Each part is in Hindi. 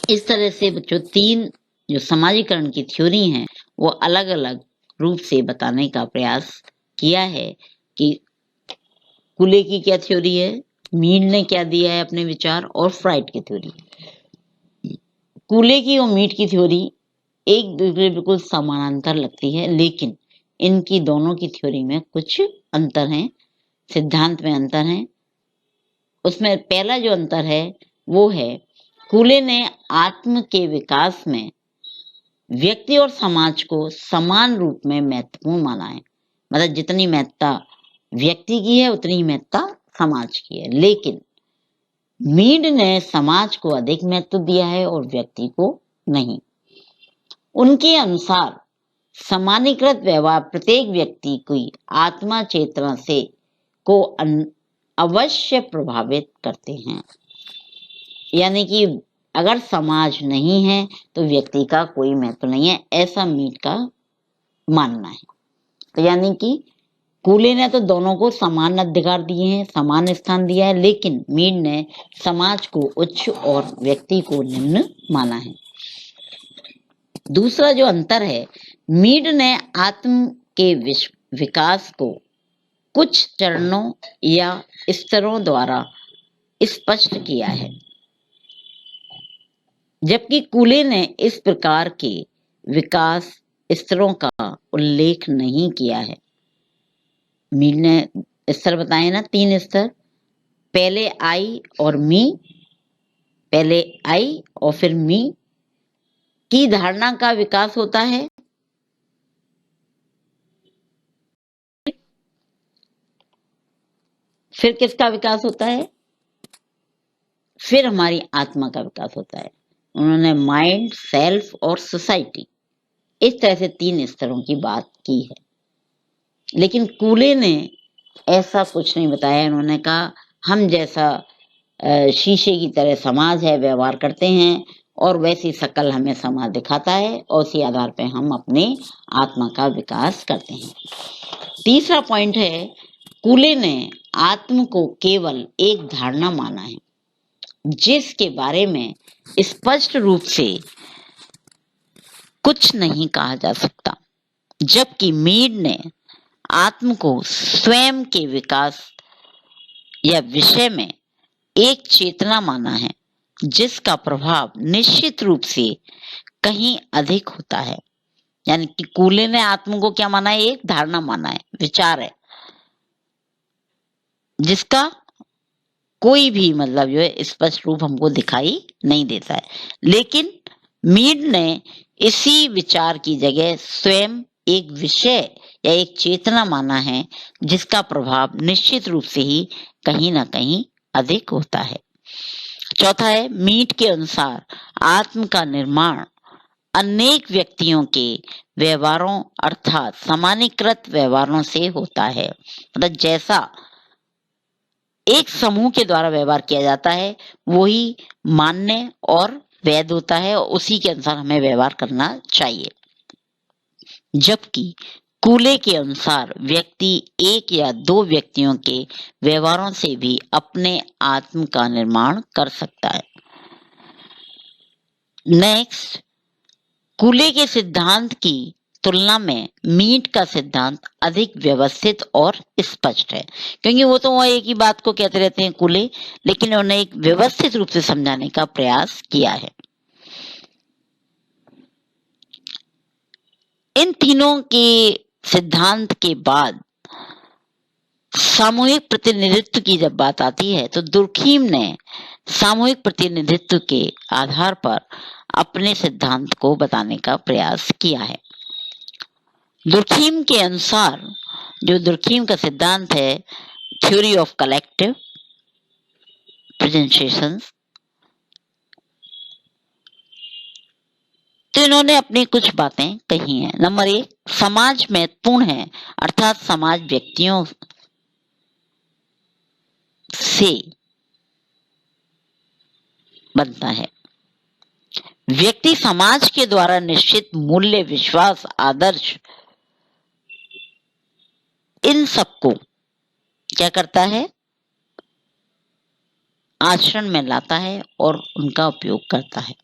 इस तरह से बच्चों तीन जो समाजीकरण की थ्योरी हैं वो अलग अलग रूप से बताने का प्रयास किया है कि कूले की क्या थ्योरी है, मीड ने क्या दिया है अपने विचार, और फ्राइड की थ्योरी। कूले की और मीड की थ्योरी एक दूसरे बिल्कुल समानांतर लगती है, लेकिन इनकी दोनों की थ्योरी में कुछ अंतर हैं, सिद्धांत में अंतर हैं। उसमें पहला जो अंतर है वो है कूले ने आत्म के विकास में व्यक्ति और समाज को समान रूप में महत्वपूर्ण माना है। मतलब जितनी महत्ता व्यक्ति की है उतनी ही महत्ता समाज की है, लेकिन मीड ने समाज को अधिक महत्व दिया है और व्यक्ति को नहीं। उनके अनुसार समानीकृत व्यवहार प्रत्येक व्यक्ति की आत्मा चेतना से को अवश्य प्रभावित करते हैं। यानी कि अगर समाज नहीं है तो व्यक्ति का कोई महत्व नहीं है, ऐसा मीड का मानना है। तो यानी कि कूले ने तो दोनों को समान अधिकार दिए हैं, समान स्थान दिया है, लेकिन मीड ने समाज को उच्च और व्यक्ति को निम्न माना है। दूसरा जो अंतर है, मीड ने आत्म के विकास को कुछ चरणों या स्तरों द्वारा स्पष्ट किया है, जबकि कूले ने इस प्रकार के विकास स्तरों का उल्लेख नहीं किया है। मीड ने स्तर बताए ना, 3 स्तर, पहले आई और मी, पहले आई और फिर मी की धारणा का विकास होता है, फिर किसका विकास होता है, फिर हमारी आत्मा का विकास होता है। उन्होंने माइंड, सेल्फ और सोसाइटी, इस तरह से 3 स्तरों की बात की है। लेकिन कूले ने ऐसा कुछ नहीं बताया। उन्होंने कहा हम जैसा शीशे की तरह समाज है, व्यवहार करते हैं और वैसी शकल हमें समाज दिखाता है और उसी आधार पे हम अपने आत्मा का विकास करते हैं। तीसरा पॉइंट है, कूले ने आत्म को केवल एक धारणा माना है जिसके बारे में स्पष्ट रूप से कुछ नहीं कहा जा सकता, जबकि मीड ने आत्म को स्वयं के विकास या विषय में एक चेतना माना है जिसका प्रभाव निश्चित रूप से कहीं अधिक होता है। यानी कि कूले ने आत्म को क्या माना है, एक धारणा माना है, विचार है, जिसका कोई भी मतलब जो है स्पष्ट रूप हमको दिखाई नहीं देता है। लेकिन मीड ने इसी विचार की जगह स्वयं एक विषय या एक चेतना माना है जिसका प्रभाव निश्चित रूप से ही कहीं ना कहीं अधिक होता है। चौथा है, मीड के अनुसार आत्म का निर्माण अनेक व्यक्तियों के व्यवहारों अर्थात समानीकृत व्यवहारों से होता है। मतलब जैसा एक समूह के द्वारा व्यवहार किया जाता है वही मान्य और वैध होता है और उसी के अनुसार हमें व्यवहार करना चाहिए। जबकि कूले के अनुसार व्यक्ति एक या दो व्यक्तियों के व्यवहारों से भी अपने आत्म का निर्माण कर सकता है। नेक्स्ट, कूले के सिद्धांत की तुलना में मीड का सिद्धांत अधिक व्यवस्थित और स्पष्ट है, क्योंकि वो तो वो एक ही बात को कहते रहते हैं कूले, लेकिन उन्होंने एक व्यवस्थित रूप से समझाने का प्रयास किया है। इन तीनों के सिद्धांत के बाद सामूहिक प्रतिनिधित्व की जब बात आती है तो दुर्खीम ने सामूहिक प्रतिनिधित्व के आधार पर अपने सिद्धांत को बताने का प्रयास किया है। दुर्खीम के अनुसार, जो दुर्खीम का सिद्धांत है, थ्योरी ऑफ कलेक्टिव प्रेजेंटेशंस, तो इन्होंने अपनी कुछ बातें कही हैं। नंबर 1, समाज महत्वपूर्ण है, अर्थात समाज व्यक्तियों से बनता है। व्यक्ति समाज के द्वारा निश्चित मूल्य, विश्वास, आदर्श, इन सबको क्या करता है, आचरण में लाता है और उनका उपयोग करता है।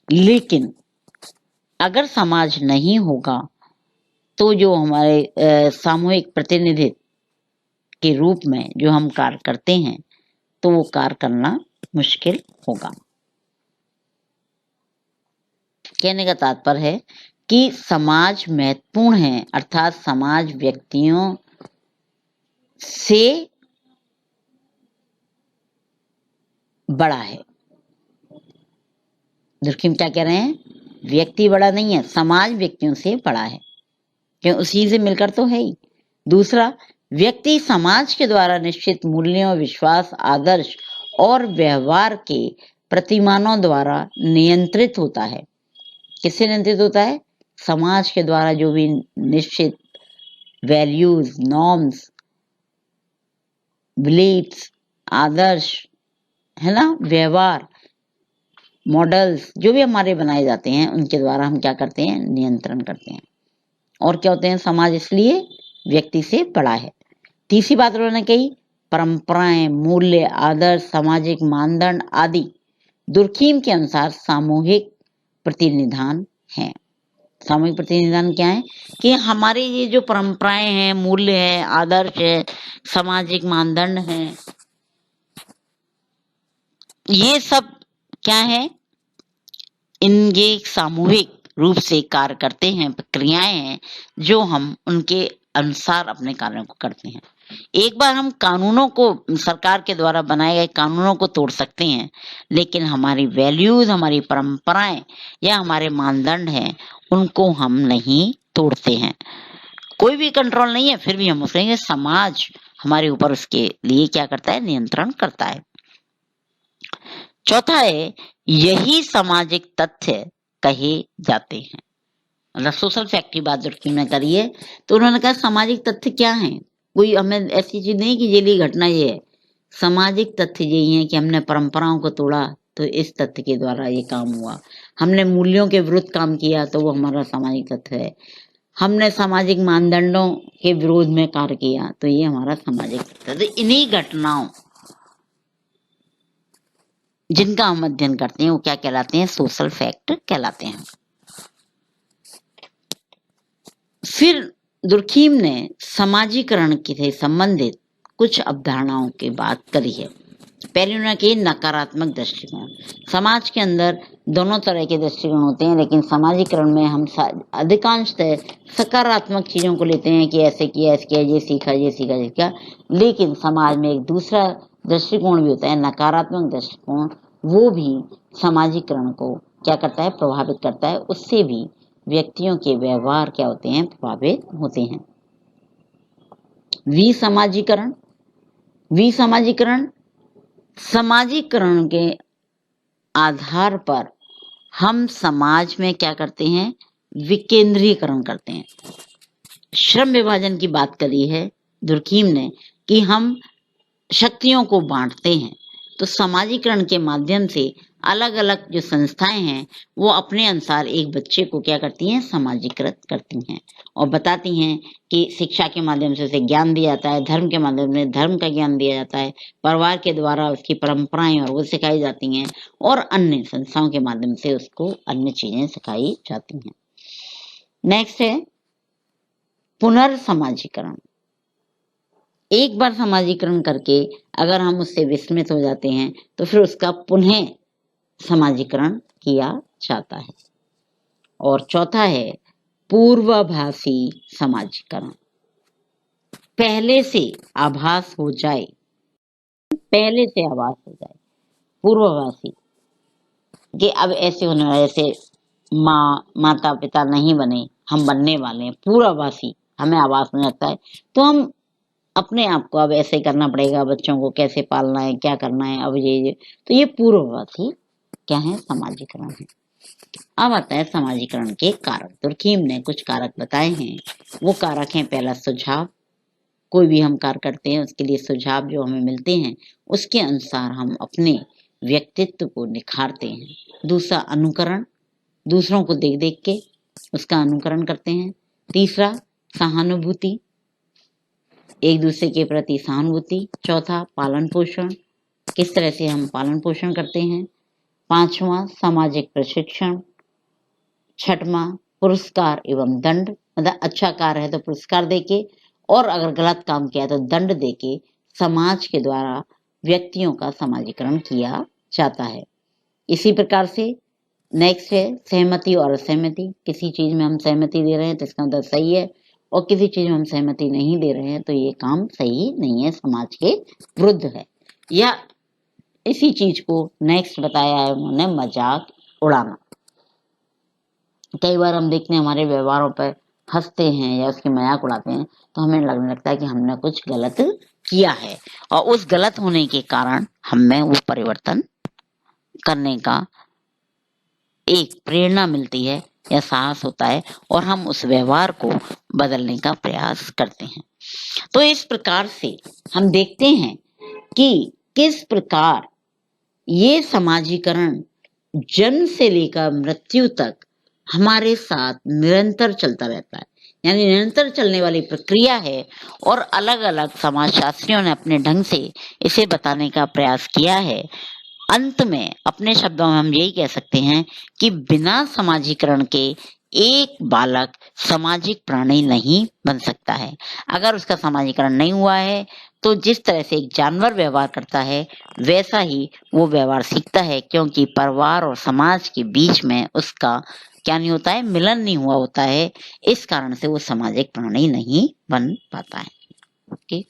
लेकिन अगर समाज नहीं होगा तो जो हमारे सामूहिक प्रतिनिधित्व के रूप में जो हम कार्य करते हैं तो वो कार्य करना मुश्किल होगा। कहने का तात्पर्य है कि समाज महत्वपूर्ण है, अर्थात समाज व्यक्तियों से बड़ा है। दुर्खिम क्या कह रहे हैं? व्यक्ति बड़ा नहीं है, समाज व्यक्तियों से बड़ा है, क्यों? उसी से मिलकर तो है ही। दूसरा, व्यक्ति समाज के द्वारा निश्चित मूल्यों, विश्वास, आदर्श और व्यवहार के प्रतिमानों द्वारा नियंत्रित होता है। किससे नियंत्रित होता है? समाज के द्वारा जो भी निश्चित वैल्यूज, नॉर्म्स, बिलीफ्स, आदर्श, है ना, व्यवहार, मॉडल्स जो भी हमारे बनाए जाते हैं उनके द्वारा हम क्या करते हैं? नियंत्रण करते हैं। और क्या होते हैं? समाज इसलिए व्यक्ति से बड़ा है। तीसरी बात उन्होंने कही, परंपराएं, मूल्य, आदर्श, सामाजिक मानदंड आदि दुर्खीम के अनुसार सामूहिक प्रतिनिधान हैं। सामूहिक प्रतिनिधान क्या है? कि हमारे ये जो परंपराएं हैं, मूल्य है, आदर्श है, सामाजिक मानदंड हैं, ये सब क्या है? ये सामूहिक रूप से कार्य करते हैं, प्रक्रियाएं हैं जो हम उनके अनुसार अपने कार्यों को करते हैं। एक बार हम कानूनों को, सरकार के द्वारा बनाए गए कानूनों को तोड़ सकते हैं, लेकिन हमारी वैल्यूज, हमारी परंपराएं या हमारे मानदंड हैं उनको हम नहीं तोड़ते हैं। कोई भी कंट्रोल नहीं है, फिर भी हम कहेंगे समाज हमारे ऊपर उसके लिए क्या करता है? नियंत्रण करता है। चौथा है, यही सामाजिक तथ्य कहे जाते हैं। मतलब सोशल फैक्ट की बात दुर्खिम ने करी है, तो उन्होंने कहा सामाजिक तथ्य क्या है? कोई हमें ऐसी चीज नहीं कि ये घटना ये है। सामाजिक तथ्य यही है कि हमने परंपराओं को तोड़ा तो इस तथ्य के द्वारा ये काम हुआ। हमने मूल्यों के विरुद्ध काम किया तो वो हमारा सामाजिक तथ्य है। हमने सामाजिक मानदंडों के विरोध में कार्य किया तो ये हमारा सामाजिक तथ्य है। तो इन्हीं घटनाओं जिनका हम अध्ययन करते हैं वो क्या कहलाते हैं? सोशल फैक्ट कहलाते हैं। फिर दुर्खीम ने समाजीकरण से संबंधित कुछ अवधारणाओं की बात करी है। पहले उन्होंने कही नकारात्मक दृष्टिकोण। समाज के अंदर दोनों तरह के दृष्टिकोण होते हैं, लेकिन समाजीकरण में हम अधिकांशतः सकारात्मक चीजों को लेते हैं कि ऐसे किया, ऐसे किया, ये सीखा, ये सीखा, ये सीखा। लेकिन समाज में एक दूसरा दृष्टिकोण भी होता है, नकारात्मक दृष्टिकोण। वो भी समाजीकरण को क्या करता है? प्रभावित करता है। उससे भी व्यक्तियों के व्यवहार क्या होते हैं? प्रभावित होते हैं। विसमाजीकरण। विसमाजीकरण समाजीकरण के आधार पर हम समाज में क्या करते हैं? विकेंद्रीकरण करते हैं। श्रम विभाजन की बात करी है दुर्खीम ने कि हम शक्तियों को बांटते हैं। तो समाजीकरण के माध्यम से अलग अलग जो संस्थाएं हैं वो अपने अनुसार एक बच्चे को क्या करती हैं? समाजीकृत करती हैं और बताती हैं कि शिक्षा के माध्यम से उसे ज्ञान दिया जाता है, धर्म के माध्यम से धर्म का ज्ञान दिया जाता है, परिवार के द्वारा उसकी परंपराएं और वो सिखाई जाती हैं, और अन्य संस्थाओं के माध्यम से उसको अन्य चीजें सिखाई जाती हैं। नेक्स्ट है पुनर्समाजीकरण। एक बार समाजीकरण करके अगर हम उससे विस्मित हो जाते हैं तो फिर उसका पुनः समाजीकरण किया जाता है। और चौथा है पूर्वाभासी समाजीकरण। पहले से आभास हो जाए, पहले से आभास हो जाए, पूर्वाभासी कि अब ऐसे होने वाले, ऐसे माता पिता नहीं बने, हम बनने वाले हैं, पूर्वाभासी हमें आभास में लगता है, तो हम अपने आप को अब ऐसे करना पड़ेगा, बच्चों को कैसे पालना है, क्या करना है, अब ये तो ये पूर्वाभासी क्या है? समाजीकरण है। अब आता है समाजीकरण के कारक। दुर्खीम ने कुछ कारक बताए हैं। वो कारक हैं, पहला सुझाव। कोई भी हम कार्य करते हैं उसके लिए सुझाव जो हमें मिलते हैं उसके अनुसार हम अपने व्यक्तित्व को निखारते हैं। दूसरा अनुकरण, दूसरों को देख देख के उसका अनुकरण करते हैं। तीसरा सहानुभूति, एक दूसरे के प्रति सहानुभूति। चौथा पालन पोषण, किस तरह से हम पालन पोषण करते हैं। 5वां सामाजिक प्रशिक्षण, 6वां पुरस्कार एवं दंड, मतलब अच्छा कार्य है तो पुरस्कार देके और अगर गलत काम किया तो दंड देके समाज के द्वारा व्यक्तियों का समाजीकरण किया जाता है। इसी प्रकार से नेक्स्ट है सहमति और असहमति। किसी चीज में हम सहमति दे रहे हैं तो इसका मतलब सही है, और किसी चीज में हम सहमति नहीं दे रहे हैं तो ये काम सही नहीं है, समाज के विरुद्ध है। या इसी चीज को नेक्स्ट बताया है उन्होंने मजाक उड़ाना। कई बार हम देखते हैं हमारे व्यवहारों पर हंसते हैं या उसकी मजाक उड़ाते हैं तो हमें लगने लगता है कि हमने कुछ गलत किया है, और उस गलत होने के कारण हमें वो परिवर्तन करने का एक प्रेरणा मिलती है या साहस होता है और हम उस व्यवहार को बदलने का प्रयास करते हैं। तो इस प्रकार से हम देखते हैं कि किस प्रकार ये समाजीकरण जन्म से लेकर मृत्यु तक हमारे साथ निरंतर चलता रहता है, यानी निरंतर चलने वाली प्रक्रिया है। और अलग अलग समाजशास्त्रियों ने अपने ढंग से इसे बताने का प्रयास किया है। अंत में अपने शब्दों में हम यही कह सकते हैं कि बिना समाजीकरण के एक बालक सामाजिक प्राणी नहीं बन सकता है। अगर उसका समाजीकरण नहीं हुआ है तो जिस तरह से एक जानवर व्यवहार करता है वैसा ही वो व्यवहार सीखता है, क्योंकि परिवार और समाज के बीच में उसका क्या नहीं होता है, मिलन नहीं हुआ होता है। इस कारण से वो सामाजिक प्राणी नहीं बन पाता है। ओके।